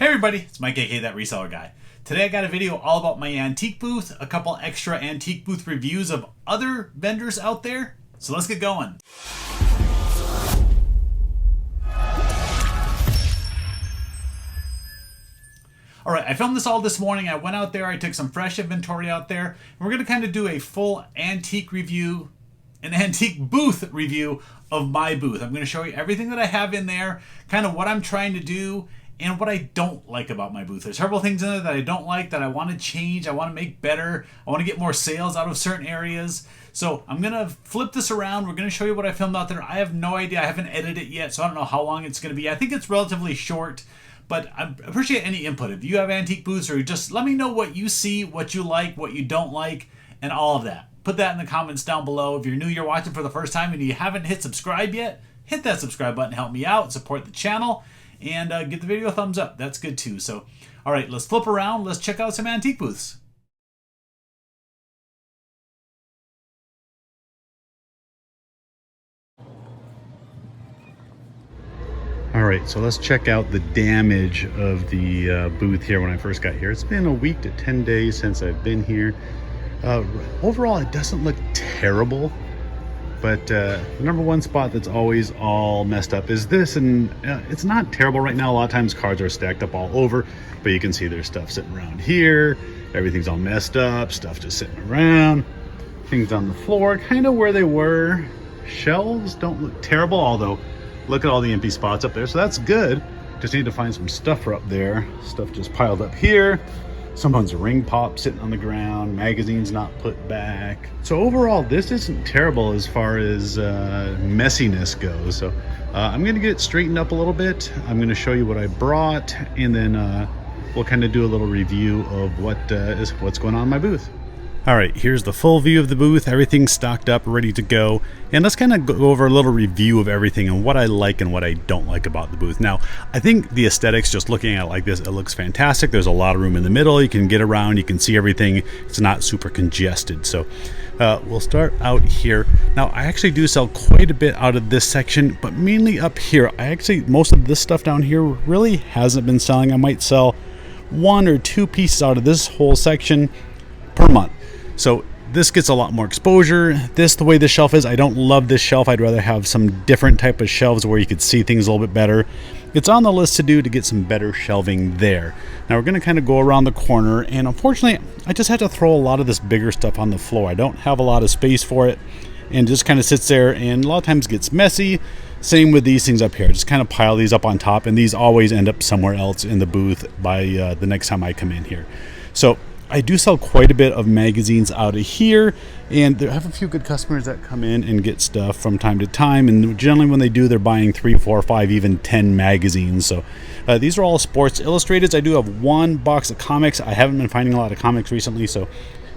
Hey everybody, it's Mike aka That Reseller Guy. Today I got a video all about my antique booth, a couple extra antique booth reviews of other vendors out there. So let's get going. Alright, I filmed this all this morning. I went out there, I took some fresh inventory out there. And we're going to kind of do a full antique review, an antique booth review of my booth. I'm going to show you everything that I have in there, kind of what I'm trying to do, and what I don't like about my booth. There's several things in there that I don't like, that I want to change, I want to make better, I want to get more sales out of certain areas. So I'm going to flip this around. We're going to show you what I filmed out there. I have no idea. I haven't edited it yet, so I don't know how long it's going to be. I think it's relatively short, but I appreciate any input. If you have antique booths, or just let me know what you see, what you like, what you don't like, and all of that. Put that in the comments down below. If you're new, you're watching for the first time, and you haven't hit subscribe yet, hit that subscribe button, help me out, support the channel, and give the video a thumbs up. That's good too. So, all right, let's flip around. Let's check out some antique booths. All right, so let's check out the damage of the booth here when I first got here. It's been a week to 10 days since I've been here. Overall, it doesn't look terrible. But the number one spot that's always all messed up is this, and it's not terrible right now. A lot of times cards are stacked up all over, but you can see there's stuff sitting around here. Everything's all messed up, stuff just sitting around. Things on the floor, kind of where they were. Shelves don't look terrible, although look at all the empty spots up there, so that's good. Just need to find some stuff up there. Stuff just piled up here. Someone's ring pop sitting on the ground, magazines not put back. So overall, this isn't terrible as far as messiness goes. So I'm gonna get it straightened up a little bit. I'm gonna show you what I brought, and then we'll kind of do a little review of what's going on in my booth. All right, here's the full view of the booth. Everything's stocked up, ready to go. And let's kind of go over a little review of everything and what I like and what I don't like about the booth. Now, I think the aesthetics, just looking at it like this, it looks fantastic. There's a lot of room in the middle. You can get around, you can see everything. It's not super congested. So we'll start out here. Now, I actually do sell quite a bit out of this section, but mainly up here. Most of this stuff down here really hasn't been selling. I might sell 1 or 2 pieces out of this whole section per month. So this gets a lot more exposure. The way this shelf is, I don't love this shelf. I'd rather have some different type of shelves where you could see things a little bit better. It's on the list to do to get some better shelving there. Now we're going to kind of go around the corner, and unfortunately I just had to throw a lot of this bigger stuff on the floor. I don't have a lot of space for it, and it just kind of sits there, and a lot of times gets messy. Same with these things up here. Just kind of pile these up on top, and these always end up somewhere else in the booth by the next time I come in here. So I do sell quite a bit of magazines out of here, and I have a few good customers that come in and get stuff from time to time, and generally when they do, they're buying 3, 4, 5, even 10 magazines. So these are all Sports Illustrateds. I do have 1 box of comics. I haven't been finding a lot of comics recently, so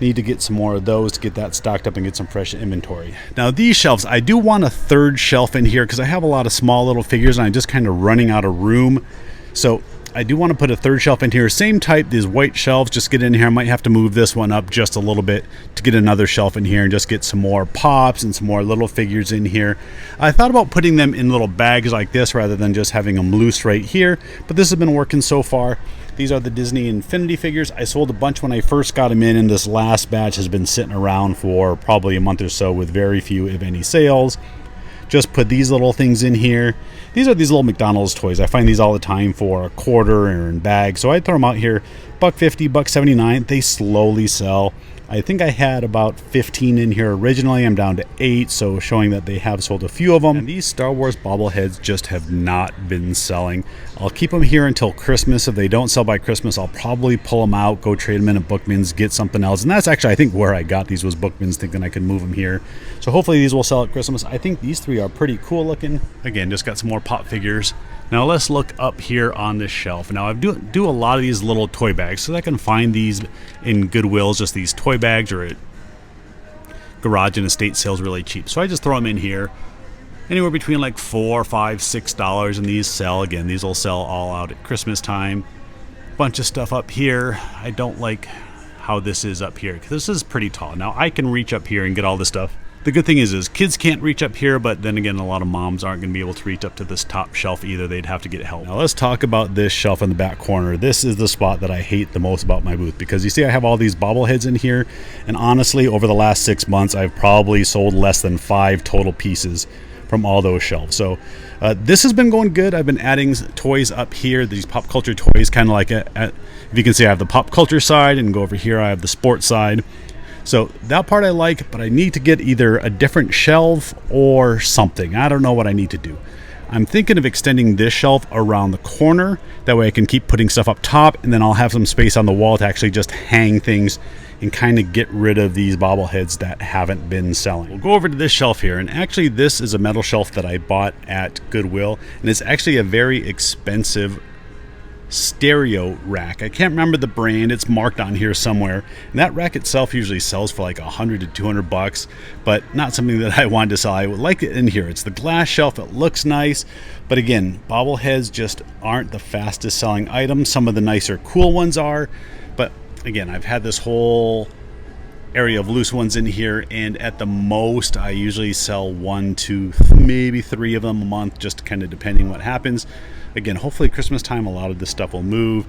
need to get some more of those to get that stocked up and get some fresh inventory. Now these shelves, I do want a 3rd shelf in here because I have a lot of small little figures and I'm just kind of running out of room. So I do want to put a 3rd shelf in here, same type, these white shelves, just get in here. I might have to move this one up just a little bit to get another shelf in here and just get some more pops and some more little figures in here. I thought about putting them in little bags like this rather than just having them loose right here, but this has been working so far. These are the Disney Infinity figures. I sold a bunch when I first got them in, and this last batch has been sitting around for probably a month or so with very few, if any, sales. Just put these little things in here. These are these little McDonald's toys. I find these all the time for a quarter or in bags. So I throw them out here, $1.50, $1.79. They slowly sell. I think I had about 15 in here originally. I'm down to 8, so showing that they have sold a few of them. And these Star Wars bobbleheads just have not been selling. I'll keep them here until Christmas. If they don't sell by Christmas, I'll probably pull them out, go trade them in at Bookman's, get something else. And that's actually, I think, where I got these was Bookman's, thinking I could move them here. So hopefully these will sell at Christmas. I think these 3 are pretty cool looking. Again, just got some more pop figures. Now let's look up here on this shelf. Now I do a lot of these little toy bags, so I can find these in Goodwills, just these toy bags, or at garage and estate sales really cheap. So I just throw them in here, anywhere between like $4, $5, $6, and these sell. Again, these will sell all out at Christmas time. Bunch of stuff up here. I don't like how this is up here, because this is pretty tall. Now I can reach up here and get all this stuff, The good thing is kids can't reach up here, but then again, a lot of moms aren't going to be able to reach up to this top shelf either. They'd have to get help. Now let's talk about this shelf in the back corner. This is the spot that I hate the most about my booth, because you see I have all these bobbleheads in here, and honestly, over the last 6 months, I've probably sold less than 5 total pieces from all those shelves. So this has been going good. I've been adding toys up here, these pop culture toys, kind of like if you can see, I have the pop culture side, and go over here I have the sports side. So that part I like, but I need to get either a different shelf or something. I don't know what I need to do. I'm thinking of extending this shelf around the corner. That way I can keep putting stuff up top, and then I'll have some space on the wall to actually just hang things and kind of get rid of these bobbleheads that haven't been selling. We'll go over to this shelf here, and actually this is a metal shelf that I bought at Goodwill, and it's actually a very expensive stereo rack. I can't remember the brand. It's marked on here somewhere. And that rack itself usually sells for like $100 to $200, but not something that I wanted to sell. I would like it in here. It's the glass shelf. It looks nice, but again, bobbleheads just aren't the fastest selling item. Some of the nicer, cool ones are, but again, I've had this whole area of loose ones in here, and at the most I usually sell 1, 2, maybe 3 of them a month, just kind of depending what happens. Again, hopefully Christmas time a lot of this stuff will move.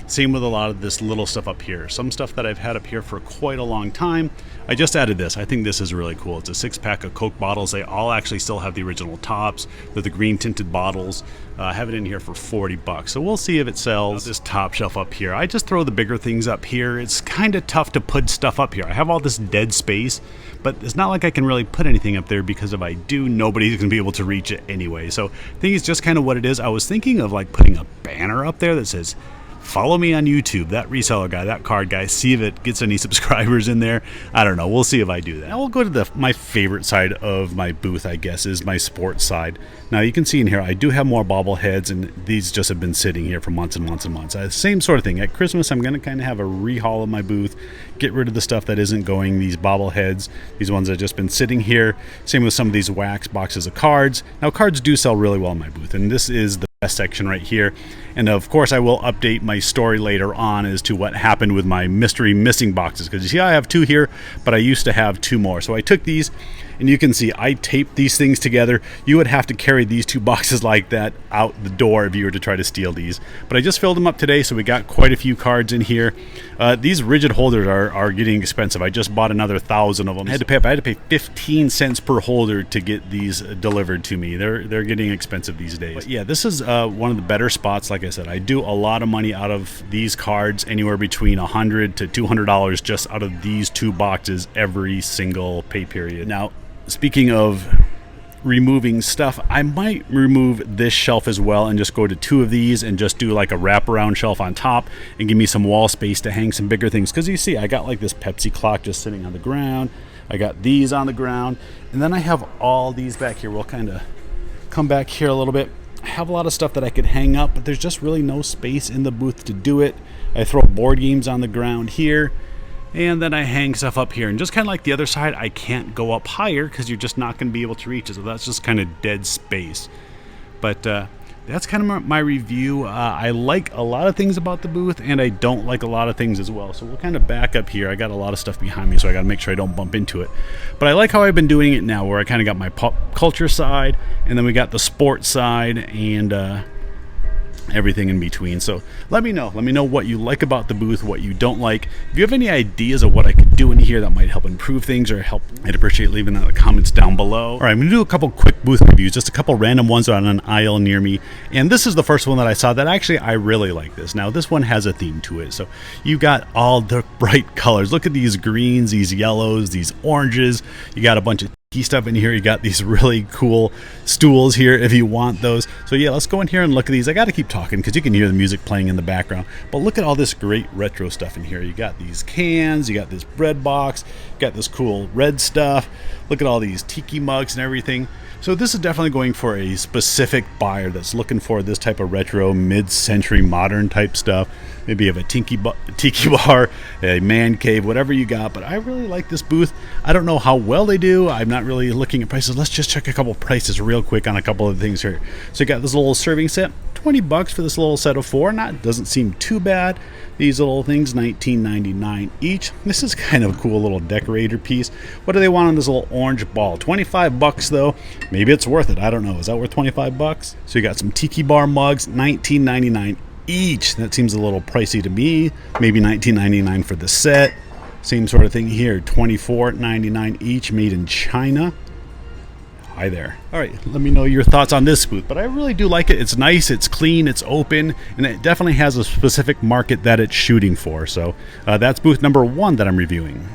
Same with a lot of this little stuff up here. Some stuff that I've had up here for quite a long time. I just added this. I think this is really cool. It's a 6-pack of Coke bottles. They all actually still have the original tops. They're the green tinted bottles. I have it in here for $40. So we'll see if it sells. This top shelf up here, I just throw the bigger things up here. It's kind of tough to put stuff up here. I have all this dead space, but it's not like I can really put anything up there, because if I do, nobody's going to be able to reach it anyway. So I think it's just kind of what it is. I was thinking of like putting a banner up there that says, follow me on YouTube, that reseller guy, that card guy, see if it gets any subscribers in there. I don't know. We'll see if I do that. Now we'll go to my favorite side of my booth, I guess, is my sports side. Now you can see in here, I do have more bobbleheads, and these just have been sitting here for months and months and months. Same sort of thing. At Christmas, I'm going to kind of have a rehaul of my booth, get rid of the stuff that isn't going, these bobbleheads, these ones that have just been sitting here. Same with some of these wax boxes of cards. Now cards do sell really well in my booth, and this is the best section right here. And of course I will update my story later on as to what happened with my mystery missing boxes, because you see I have 2 here, but I used to have 2 more. So I took these, and you can see I taped these things together. You would have to carry these 2 boxes like that out the door if you were to try to steal these, but I just filled them up today, so we got quite a few cards in here. These rigid holders are getting expensive. I just bought another 1,000 of them. I had to pay 15 cents per holder to get these delivered to me. They're getting expensive these days. But yeah, this is one of the better spots. Like I said, I do a lot of money out of these cards, anywhere between $100 to $200 just out of these 2 boxes every single pay period. Now, speaking of removing stuff, I might remove this shelf as well and just go to 2 of these and just do like a wraparound shelf on top and give me some wall space to hang some bigger things. Because you see, I got like this Pepsi clock just sitting on the ground. I got these on the ground, and then I have all these back here. We'll kind of come back here a little bit. I have a lot of stuff that I could hang up, but there's just really no space in the booth to do it. I throw board games on the ground here, and then I hang stuff up here. And just kind of like the other side, I can't go up higher because you're just not going to be able to reach it. So that's just kind of dead space. But that's kind of my review. I like a lot of things about the booth, and I don't like a lot of things as well. So we'll kind of back up here. I got a lot of stuff behind me, so I got to make sure I don't bump into it. But I like how I've been doing it now, where I kind of got my pop culture side, and then we got the sports side, and everything in between. So let me know what you like about the booth, what you don't like. If you have any ideas of what I could do in here that might help improve things or help, I'd appreciate leaving that in the comments down below. All right, I'm gonna do a couple quick booth reviews, just a couple random ones on an aisle near me. And this is the first one that I saw that actually I really like this. Now this one has a theme to it. So you got all the bright colors. Look at these greens, these yellows, these oranges. You got a bunch of key stuff in here. You got these really cool stools here if you want those. So yeah, let's go in here and look at these. I got to keep talking because you can hear the music playing in the background, but look at all this great retro stuff in here. You got these cans, you got this bread box, you got this cool red stuff. Look at all these tiki mugs and everything. So this is definitely going for a specific buyer that's looking for this type of retro mid-century modern type stuff. Maybe you have a tiki bar, a man cave, whatever you got. But I really like this booth. I don't know how well they do. I'm not really looking at prices. Let's just check a couple prices real quick on a couple of things here. So you got this little serving set, 20 bucks for this little set of 4. Doesn't seem too bad. These little things, $19.99 each. This is kind of a cool little decorator piece. What do they want on this little orange ball? 25 bucks though. Maybe it's worth it. I don't know. Is that worth 25 bucks? So you got some Tiki Bar Mugs, $19.99 each. That seems a little pricey to me. Maybe $19.99 for the set. Same sort of thing here, $24.99 each, made in China. Hi there. All right, let me know your thoughts on this booth, but I really do like it. It's nice, it's clean, it's open, and it definitely has a specific market that it's shooting for. So that's booth number 1 that I'm reviewing.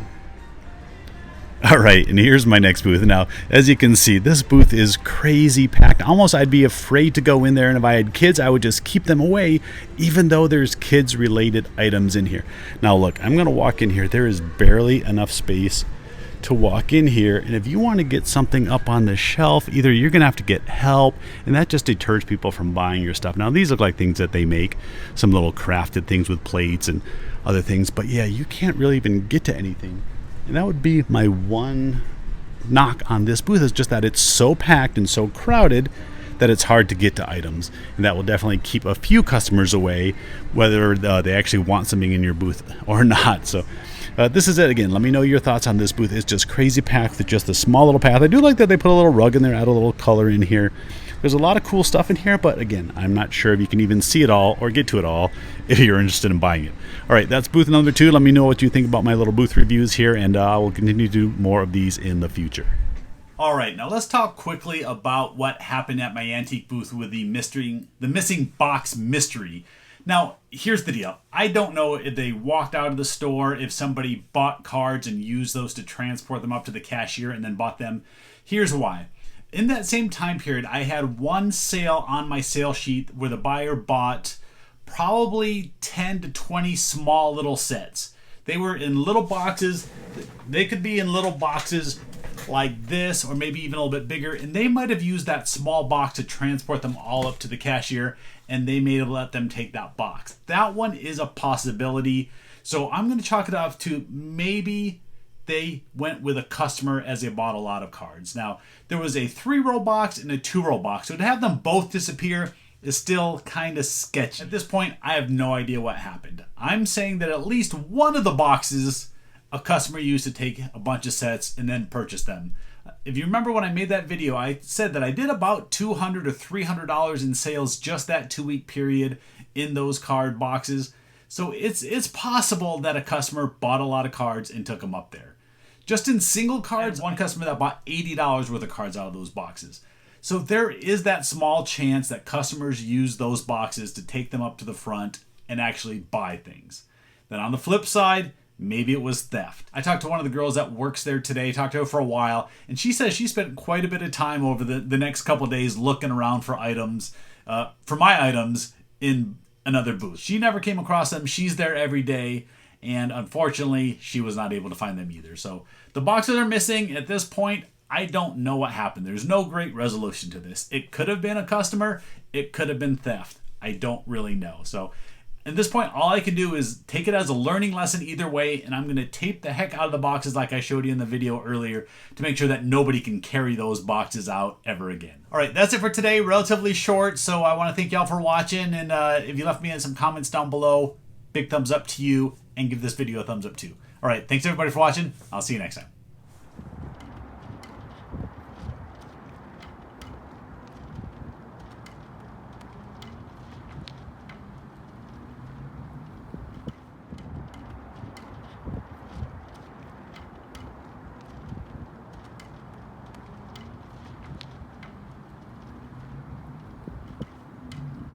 All right, and here's my next booth. Now, as you can see, this booth is crazy packed. Almost I'd be afraid to go in there, and if I had kids, I would just keep them away, even though there's kids-related items in here. Now, look, I'm going to walk in here. There is barely enough space to walk in here, and if you want to get something up on the shelf, either you're going to have to get help, and that just deters people from buying your stuff. Now, these look like things that they make, some little crafted things with plates and other things, but yeah, you can't really even get to anything. And that would be my one knock on this booth, is just that it's so packed and so crowded that it's hard to get to items. And that will definitely keep a few customers away, whether they actually want something in your booth or not. So this is it again. Let me know your thoughts on this booth. It's just crazy packed with just a small little path. I do like that they put a little rug in there, add a little color in here. There's a lot of cool stuff in here, but again, I'm not sure if you can even see it all or get to it all if you're interested in buying it. All right, that's booth number 2. Let me know what you think about my little booth reviews here, and I will continue to do more of these in the future. All right, now let's talk quickly about what happened at my antique booth with the missing box mystery. Now, here's the deal. I don't know if they walked out of the store, if somebody bought cards and used those to transport them up to the cashier and then bought them. Here's why. In that same time period, I had one sale on my sale sheet where the buyer bought probably 10 to 20 small little sets. They were in little boxes. They could be in little boxes like this, or maybe even a little bit bigger, and they might have used that small box to transport them all up to the cashier, and they may have let them take that box. That one is a possibility. So I'm going to chalk it up to maybe they went with a customer as they bought a lot of cards. Now, there was a 3-row box and a 2-row box, so to have them both disappear is still kind of sketchy. At this point, I have no idea what happened. I'm saying that at least one of the boxes a customer used to take a bunch of sets and then purchase them. If you remember when I made that video, I said that I did about $200 or $300 in sales just that 2-week period in those card boxes. So it's possible that a customer bought a lot of cards and took them up there. Just in single cards, one customer that bought $80 worth of cards out of those boxes. So there is that small chance that customers use those boxes to take them up to the front and actually buy things. Then on the flip side, maybe it was theft. I talked to one of the girls that works there today, talked to her for a while, and she says she spent quite a bit of time over the next couple of days looking around for items, for my items in another booth. She never came across them. She's there every day, and unfortunately, she was not able to find them either. So the boxes are missing. At this point, I don't know what happened. There's no great resolution to this. It could have been a customer. It could have been theft. I don't really know. So at this point, all I can do is take it as a learning lesson either way, and I'm going to tape the heck out of the boxes like I showed you in the video earlier to make sure that nobody can carry those boxes out ever again. All right, that's it for today. Relatively short, so I want to thank y'all for watching, and if you left me in some comments down below, big thumbs up to you, and give this video a thumbs up too. All right, thanks everybody for watching. I'll see you next time.